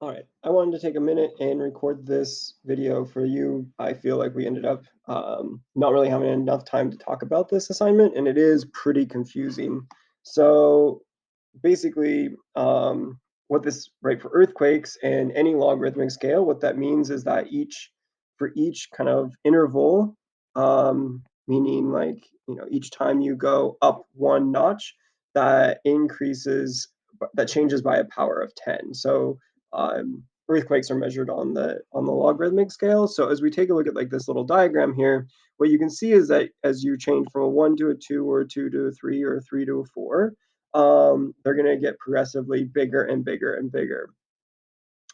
All right, I wanted to take a minute and record this video for you. I feel like we ended up not really having enough time to talk about this assignment, and it is pretty confusing. So basically, what this, right, for earthquakes and any logarithmic scale, what that means is that for each kind of interval, meaning like, each time you go up one notch, that increases, that changes by a power of 10. So earthquakes are measured on the logarithmic scale. So as we take a look at like this little diagram here, what you can see is that as you change from a 1 to a 2 or a 2 to a 3 or a 3 to a 4, they're going to get progressively bigger and bigger and bigger.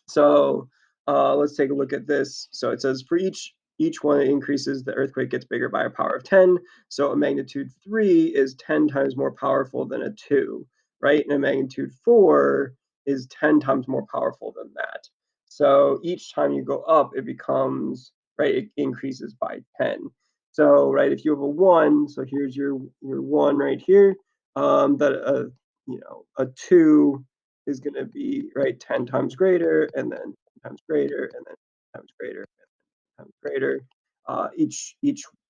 So let's take a look at this. So it says for each one it increases, the earthquake gets bigger by a power of 10. So a magnitude 3 is 10 times more powerful than a 2, right? And a magnitude 4 is 10 times more powerful than that. So each time you go up, it becomes, right, it increases by 10. So, right, if you have a 1, so here's your 1 right here, that a 2 is going to be, right, 10 times greater, and then 10 times greater, and then 10 times greater, and then times greater.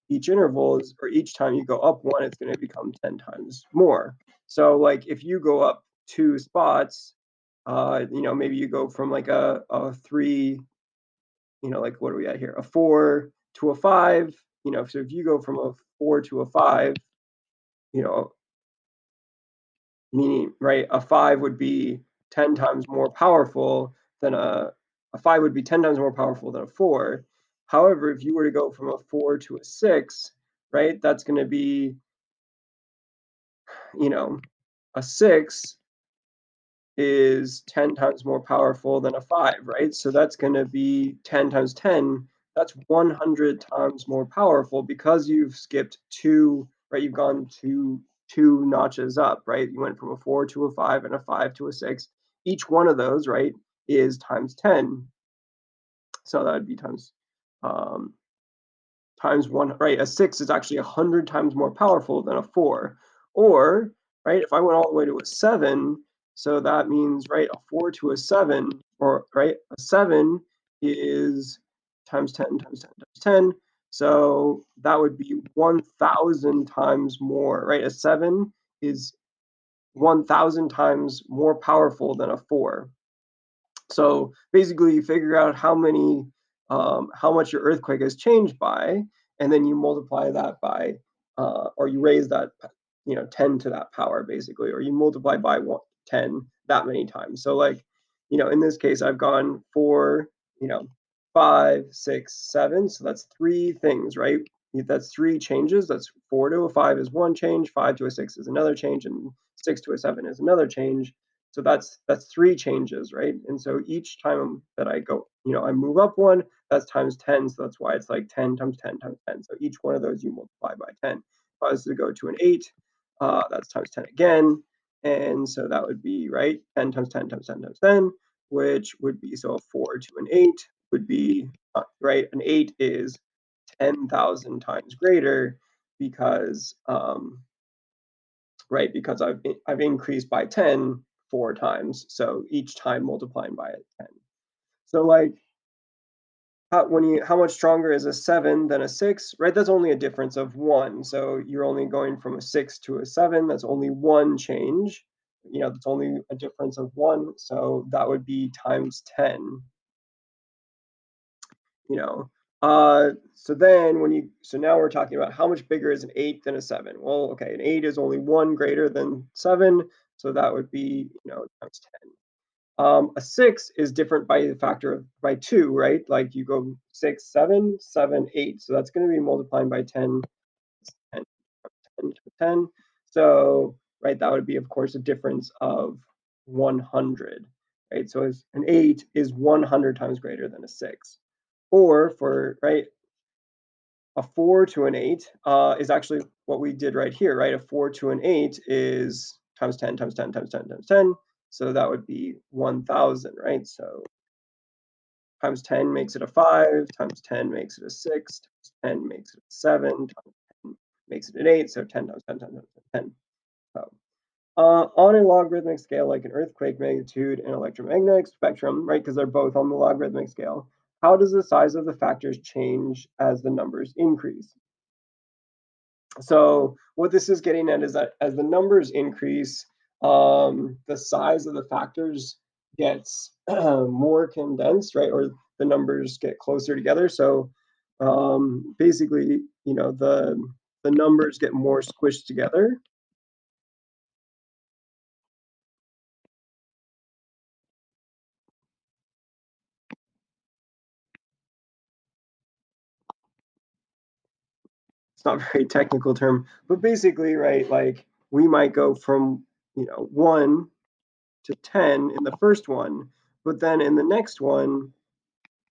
Each interval is, or each time you go up one, it's going to become 10 times more. So like if you go up two spots, maybe you go from like a three, like what are we at here? A four to a five, so if you go from a four to a five, you know, meaning, right, a 5 would be 10 times more powerful than a 5 would be 10 times more powerful than a 4. However, if you were to go from a 4 to a 6, right, that's going to be, you know, a 6 is 10 times more powerful than a 5, right? So that's going to be 10 times 10. That's 100 times more powerful because you've skipped two, right? You've gone two notches up, right? You went from a 4 to a 5 and a 5 to a 6. Each one of those, right, is times 10. So that would be um, times one, right? A 6 is actually 100 times more powerful than a 4. Or, right, if I went all the way to a 7, so that means, right, a 4 to a 7, or, right, a 7 is times 10 times 10 times 10. So that would be 1,000 times more, right? A 7 is 1,000 times more powerful than a 4. So basically, you figure out how much your earthquake has changed by, and then you multiply that by, or you raise that, 10 to that power, basically, or you multiply by 10 that many times. So, like, in this case, I've gone 4, 5, 6, 7. So that's three things, right? That's three changes. That's 4 to a 5 is one change, 5 to a 6 is another change, and 6 to a 7 is another change. So that's three changes, right? And so each time that I go, I move up one, that's times 10. So that's why it's like 10 times 10 times 10. So each one of those you multiply by 10. If I was to go to an 8, that's times 10 again. And so that would be, right, 10 times 10 times 10 times 10, which would be, so a 4 to an 8 would be, right, an 8 is 10,000 times greater because, right? Because I've increased by 10 four times, so each time multiplying by 10. So like how much stronger is a 7 than a 6, right? That's only a difference of 1. So you're only going from a 6 to a 7. That's only one change. That's only a difference of 1. So that would be times 10, you know. So then so now we're talking about how much bigger is an 8 than a 7? Well, okay, an 8 is only one greater than 7, so that would be, times 10. A 6 is different by the factor of by 2, right? Like you go 6, 7, 7, 8. So that's going to be multiplying by 10, 10, 10 to 10. So, right, that would be, of course, a difference of 100, right? So an 8 is 100 times greater than a 6. Or for, right, a 4 to an 8 is actually what we did right here, right? A 4 to an 8 is times 10 times 10 times 10 times 10. So that would be 1,000, right? So times 10 makes it a 5, times 10 makes it a 6, times 10 makes it a 7, times 10 makes it an 8, so 10 times 10 times 10 times 10. So On a logarithmic scale, like an earthquake magnitude and electromagnetic spectrum, right? Because they're both on the logarithmic scale. How does the size of the factors change as the numbers increase? So what this is getting at is that as the numbers increase, the size of the factors gets more condensed, right? Or the numbers get closer together. So basically, the numbers get more squished together. It's not a very technical term, but basically, right? Like we might go from 1 to 10 in the first one, but then in the next one,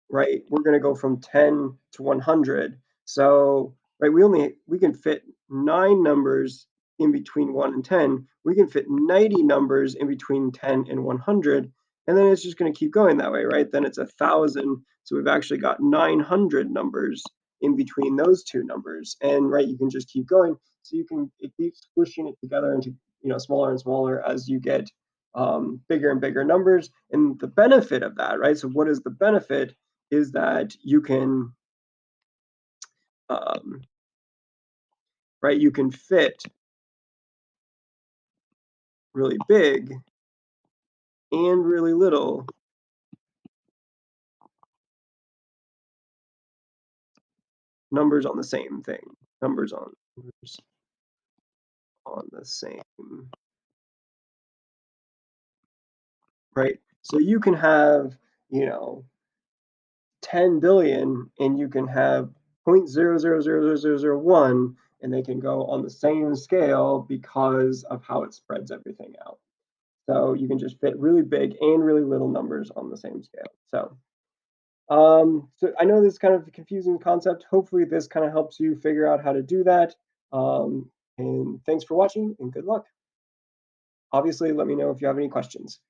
right, we're going to go from 10 to 100. So, right, we can fit 9 numbers in between 1 and 10. We can fit 90 numbers in between 10 and 100, and then it's just going to keep going that way, right? Then it's 1,000. So we've actually got 900 numbers in between those two numbers. And right, you can just keep going. So it keeps pushing it together into, smaller and smaller as you get bigger and bigger numbers. And the benefit of that, right? So what is the benefit? Is that you can, um, right, you can fit really big and really little numbers on the same thing. Numbers on the same, right? So you can have, you know, 10 billion and you can have 0.000001 and they can go on the same scale because of how it spreads everything out. So you can just fit really big and really little numbers on the same scale. So I know this is kind of a confusing concept. Hopefully this kind of helps you figure out how to do that. And thanks for watching and good luck. Obviously, let me know if you have any questions.